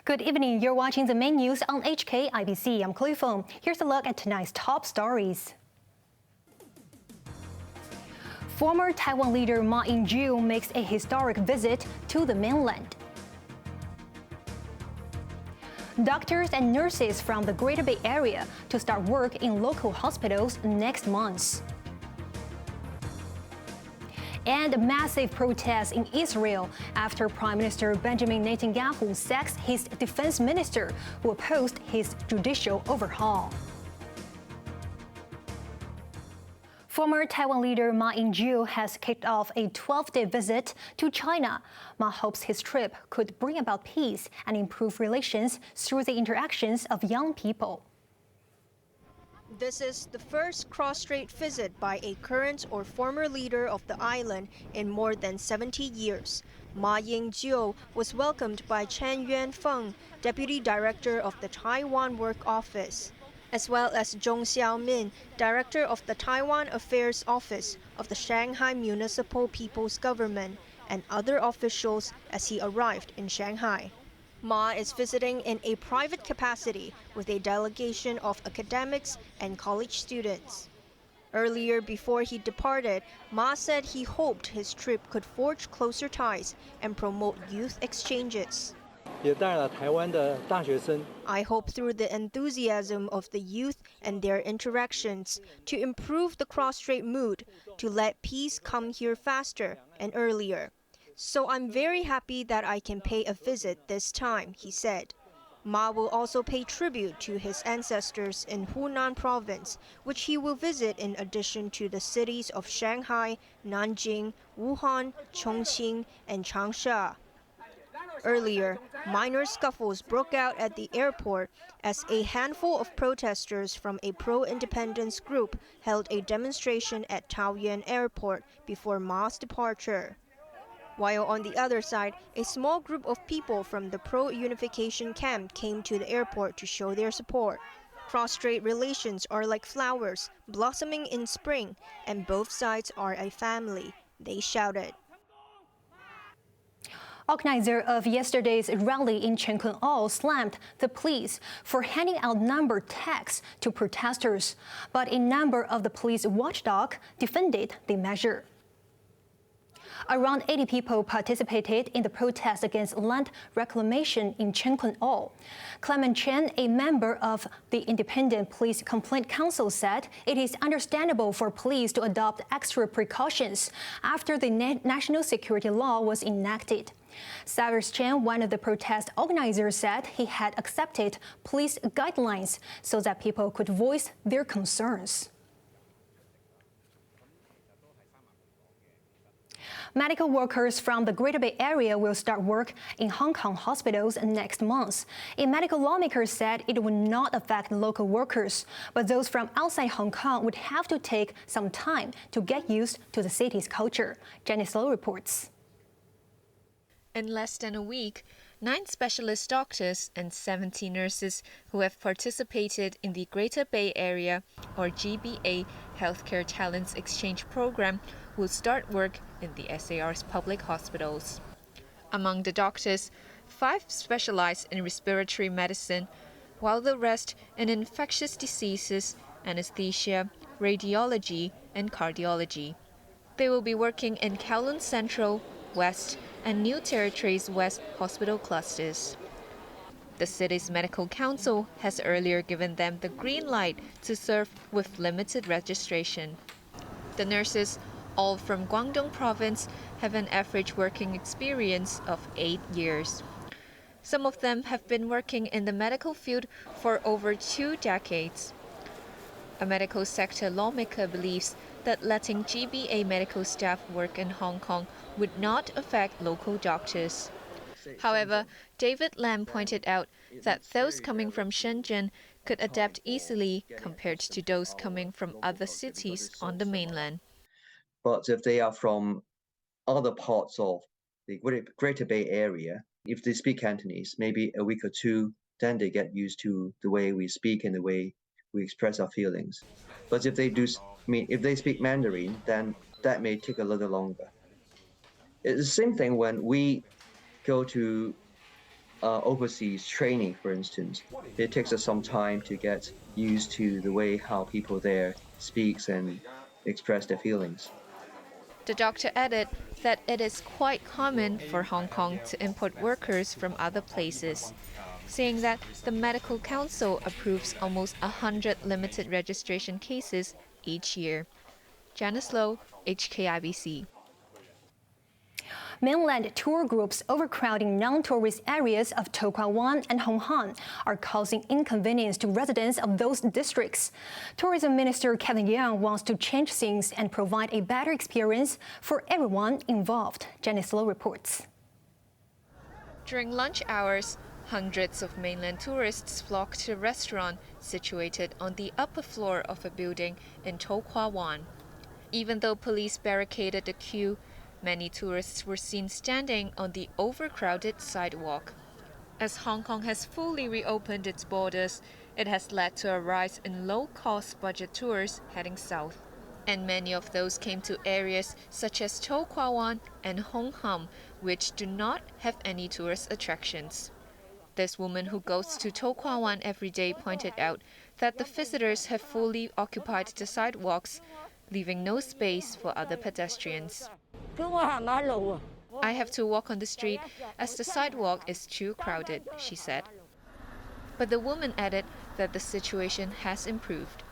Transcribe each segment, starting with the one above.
Good evening. You're watching the main news on HKIBC. I'm Chloe Feng. Here's a look at tonight's top stories. Former Taiwan leader Ma Ying-jeou makes a historic visit to the mainland. Doctors and nurses from the Greater Bay Area to start work in local hospitals next month. And massive protests in Israel after Prime Minister Benjamin Netanyahu sacks his defense minister who opposed his judicial overhaul. Former Taiwan leader Ma Ying-jeou has kicked off a 12-day visit to China. Ma hopes his trip could bring about peace and improve relations through the interactions of young people. This is the first cross-strait visit by a current or former leader of the island in more than 70 years. Ma Ying-jeou was welcomed by Chloe Feng, Deputy Director of the Taiwan Work Office, as well as Zhong Xiaomin, Director of the Taiwan Affairs Office of the Shanghai Municipal People's Government, and other officials as he arrived in Shanghai. Ma is visiting in a private capacity with a delegation of academics and college students. Earlier, before he departed, Ma said he hoped his trip could forge closer ties and promote youth exchanges. I hope through the enthusiasm of the youth and their interactions to improve the cross-strait mood, to let peace come here faster and earlier. So I'm very happy that I can pay a visit this time, he said. Ma will also pay tribute to his ancestors in Hunan province, which he will visit in addition to the cities of Shanghai, Nanjing, Wuhan, Chongqing, and Changsha. Earlier, minor scuffles broke out at the airport as a handful of protesters from a pro-independence group held a demonstration at Taoyuan Airport before Ma's departure. While on the other side, a small group of people from the pro-unification camp came to the airport to show their support. Cross-strait relations are like flowers, blossoming in spring, and both sides are a family, they shouted. Organizer of yesterday's rally in Chengkun slammed the police for handing out number tags to protesters, but a number of the police watchdog defended the measure. Around 80 people participated in the protest against land reclamation in Chengkun. Clement Chen, a member of the Independent Police Complaint Council, said it is understandable for police to adopt extra precautions after the national security law was enacted. Cyrus Chen, one of the protest organizers, said he had accepted police guidelines so that people could voice their concerns. Medical workers from the Greater Bay Area will start work in Hong Kong hospitals next month. A medical lawmaker said it would not affect local workers, but those from outside Hong Kong would have to take some time to get used to the city's culture. Janice Low reports. In less than a week, 9 specialist doctors and 70 nurses who have participated in the Greater Bay Area, or GBA, Healthcare Talents Exchange Program will start work in the SAR's public hospitals. Among the doctors, 5 specialize in respiratory medicine, while the rest in infectious diseases, anesthesia, radiology, and cardiology. They will be working in Kowloon Central, West, and New Territories West hospital clusters. The city's medical council has earlier given them the green light to serve with limited registration. The nurses, all from Guangdong province, have an average working experience of 8 years. Some of them have been working in the medical field for over 2 decades. A medical sector lawmaker believes that letting GBA medical staff work in Hong Kong would not affect local doctors. However, David Lam pointed out that those coming from Shenzhen could adapt easily compared to those coming from other cities on the mainland. But if they are from other parts of the Greater Bay Area, if they speak Cantonese, maybe a week or 2, then they get used to the way we speak and the way we express our feelings. But if they speak Mandarin, then that may take a little longer. It's the same thing when we go to overseas training, for instance, it takes us some time to get used to the way how people there speaks and express their feelings. The doctor added that it is quite common for Hong Kong to import workers from other places, saying that the Medical Council approves almost 100 limited registration cases each year. Janice Low, HKIBC. Mainland tour groups overcrowding non-tourist areas of To Kwa Wan and Hong Kong are causing inconvenience to residents of those districts. Tourism Minister Kevin Yeung wants to change things and provide a better experience for everyone involved. Janice Low reports. During lunch hours, hundreds of mainland tourists flock to a restaurant situated on the upper floor of a building in To Kwa Wan. Even though police barricaded the queue, many tourists were seen standing on the overcrowded sidewalk. As Hong Kong has fully reopened its borders, it has led to a rise in low-cost budget tours heading south. And many of those came to areas such as To Kwa Wan and Hong Kong, which do not have any tourist attractions. This woman who goes to To Kwa Wan every day pointed out that the visitors have fully occupied the sidewalks, leaving no space for other pedestrians. I have to walk on the street as the sidewalk is too crowded, she said. But the woman added that the situation has improved.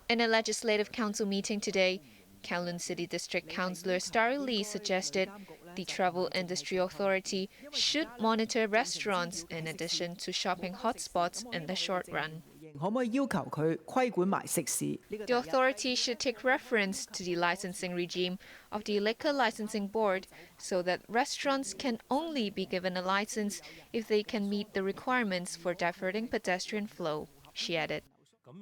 In a Legislative Council meeting today, Kowloon City District Councillor Starry Lee suggested the Travel Industry Authority should monitor restaurants in addition to shopping hotspots in the short run. The authority should take reference to the licensing regime of the Liquor Licensing Board so that restaurants can only be given a license if they can meet the requirements for diverting pedestrian flow, she added.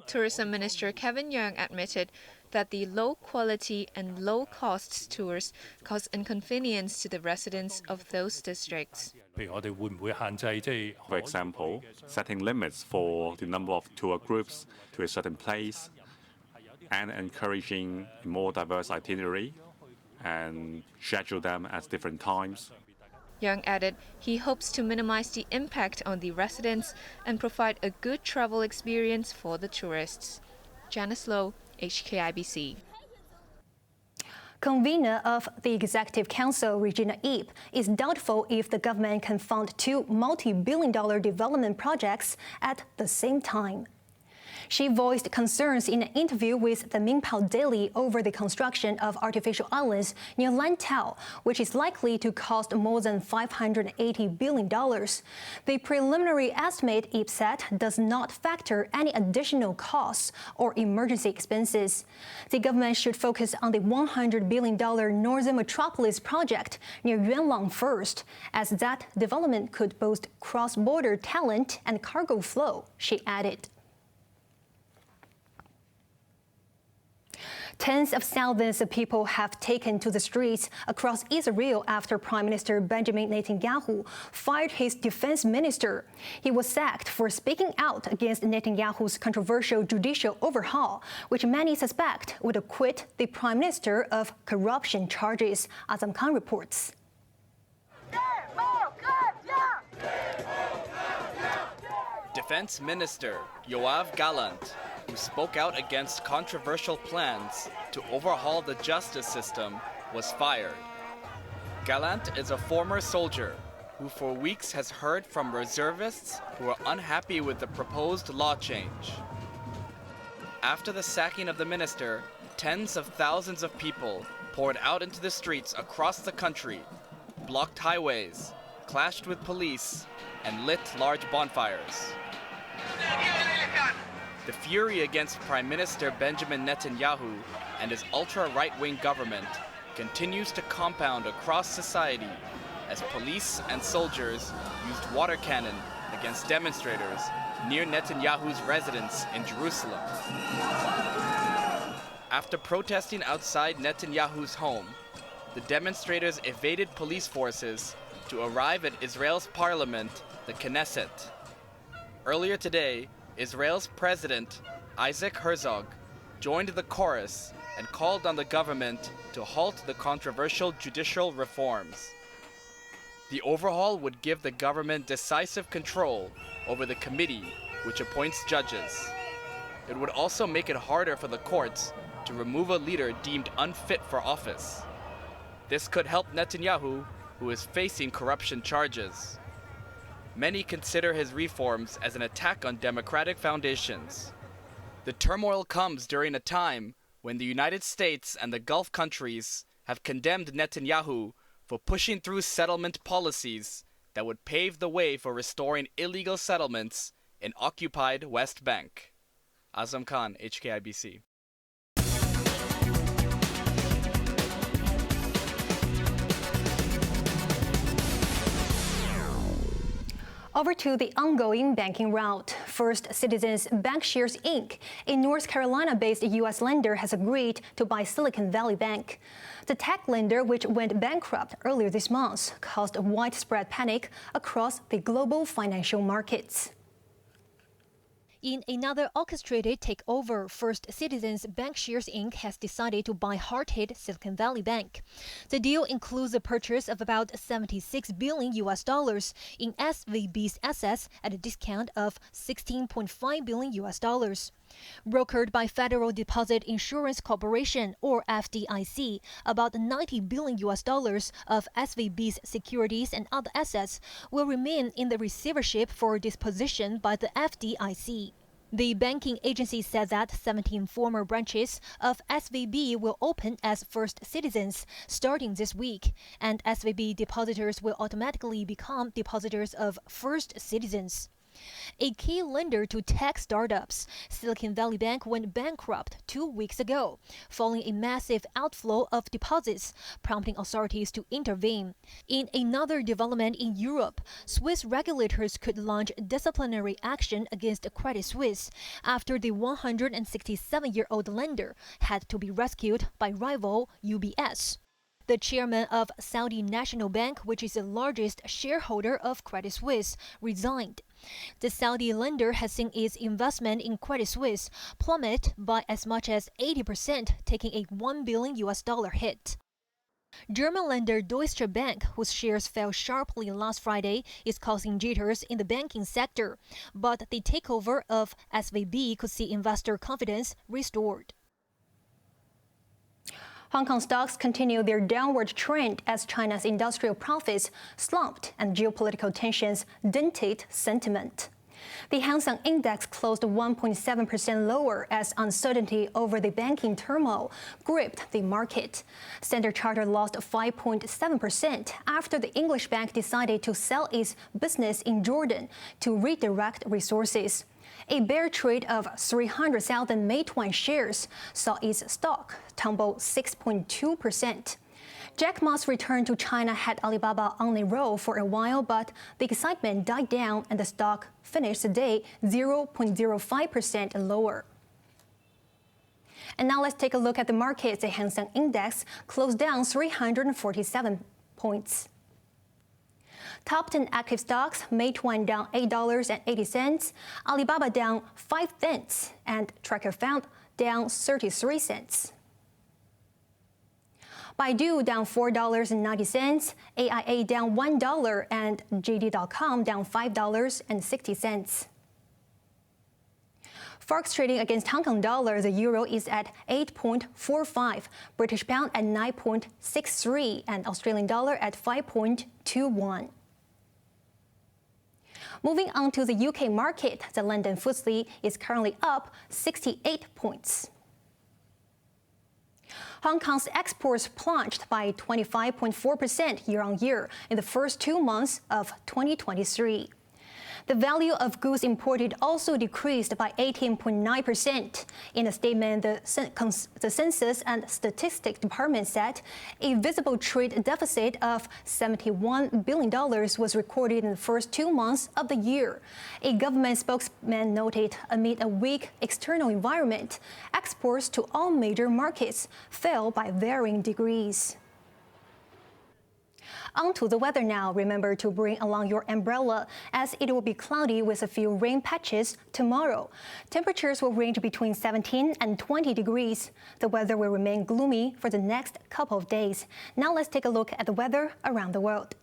Tourism Minister Kevin Yeung admitted that the low-quality and low-cost tours cause inconvenience to the residents of those districts. For example, setting limits for the number of tour groups to a certain place and encouraging a more diverse itinerary and schedule them at different times. Yeung added he hopes to minimize the impact on the residents and provide a good travel experience for the tourists. Janice Low, HKIBC. Convener of the Executive Council, Regina Ie, is doubtful if the government can fund two multi-billion-dollar development projects at the same time. She voiced concerns in an interview with the Minpao Daily over the construction of artificial islands near Lantau, which is likely to cost more than $580 billion. The preliminary estimate, Ie said, does not factor any additional costs or emergency expenses. The government should focus on the $100 billion Northern Metropolis project near Yuanlang first, as that development could boost cross-border talent and cargo flow, she added. Tens of thousands of people have taken to the streets across Israel after Prime Minister Benjamin Netanyahu fired his defense minister. He was sacked for speaking out against Netanyahu's controversial judicial overhaul, which many suspect would acquit the prime minister of corruption charges. Azam Khan reports. Defense Minister Yoav Gallant, who spoke out against controversial plans to overhaul the justice system, was fired. Gallant is a former soldier who for weeks has heard from reservists who are unhappy with the proposed law change. After the sacking of the minister, tens of thousands of people poured out into the streets across the country, blocked highways, clashed with police, and lit large bonfires. The fury against Prime Minister Benjamin Netanyahu and his ultra-right-wing government continues to compound across society as police and soldiers used water cannon against demonstrators near Netanyahu's residence in Jerusalem. After protesting outside Netanyahu's home, the demonstrators evaded police forces to arrive at Israel's parliament, the Knesset. Earlier today, Israel's president, Isaac Herzog, joined the chorus and called on the government to halt the controversial judicial reforms. The overhaul would give the government decisive control over the committee which appoints judges. It would also make it harder for the courts to remove a leader deemed unfit for office. This could help Netanyahu, who is facing corruption charges. Many consider his reforms as an attack on democratic foundations. The turmoil comes during a time when the United States and the Gulf countries have condemned Netanyahu for pushing through settlement policies that would pave the way for restoring illegal settlements in occupied West Bank. Azam Khan, HKIBC. Over to the ongoing banking rout. First Citizens Bancshares Inc., a North Carolina-based U.S. lender, has agreed to buy Silicon Valley Bank. The tech lender, which went bankrupt earlier this month, caused widespread panic across the global financial markets. In another orchestrated takeover, First Citizens Bancshares Inc. has decided to buy hard-hit Silicon Valley Bank. The deal includes the purchase of about $76 billion in SVB's assets at a discount of $16.5 billion. Brokered by Federal Deposit Insurance Corporation, or FDIC, about $90 billion of SVB's securities and other assets will remain in the receivership for disposition by the FDIC. The banking agency said that 17 former branches of SVB will open as First Citizens starting this week, and SVB depositors will automatically become depositors of First Citizens. A key lender to tech startups, Silicon Valley Bank went bankrupt 2 weeks ago, following a massive outflow of deposits, prompting authorities to intervene. In another development in Europe, Swiss regulators could launch disciplinary action against Credit Suisse after the 167-year-old lender had to be rescued by rival UBS. The chairman of Saudi National Bank, which is the largest shareholder of Credit Suisse, resigned. The Saudi lender has seen its investment in Credit Suisse plummet by as much as 80%, taking a $1 billion hit. German lender Deutsche Bank, whose shares fell sharply last Friday, is causing jitters in the banking sector, but the takeover of SVB could see investor confidence restored. Hong Kong stocks continue their downward trend as China's industrial profits slumped and geopolitical tensions dented sentiment. The Hang Seng Index closed 1.7% lower as uncertainty over the banking turmoil gripped the market. Standard Chartered lost 5.7% after the English bank decided to sell its business in Jordan to redirect resources. A bear trade of 300,000 Meituan shares saw its stock tumble 6.2%. Jack Ma's return to China had Alibaba on a roll for a while, but the excitement died down and the stock finished the day 0.05% lower. And now let's take a look at the markets. The Hang Seng Index closed down 347 points. Top 10 active stocks: Meituan down $8.80, Alibaba down 5 cents, and Tracker Found down 33 cents. Baidu down $4.90, AIA down $1, and JD.com down $5.60. Forex trading against Hong Kong dollar, the euro is at 8.45, British pound at 9.63, and Australian dollar at 5.21. Moving on to the UK market, the London FTSE is currently up 68 points. Hong Kong's exports plunged by 25.4% year-on-year in the first 2 months of 2023. The value of goods imported also decreased by 18.9%. In a statement, the Census and Statistics Department said a visible trade deficit of $71 billion was recorded in the first 2 months of the year. A government spokesman noted amid a weak external environment, exports to all major markets fell by varying degrees. On to the weather now. Remember to bring along your umbrella as it will be cloudy with a few rain patches tomorrow. Temperatures will range between 17 and 20 degrees. The weather will remain gloomy for the next couple of days. Now let's take a look at the weather around the world.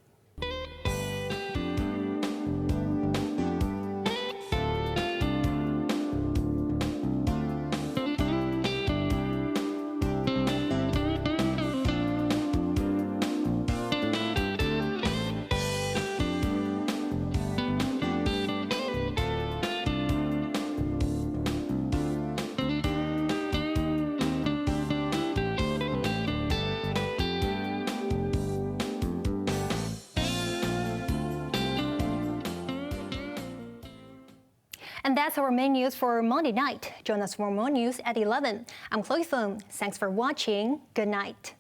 And that's our main news for Monday night. Join us for more news at 11. I'm Chloe Feng. Thanks for watching. Good night.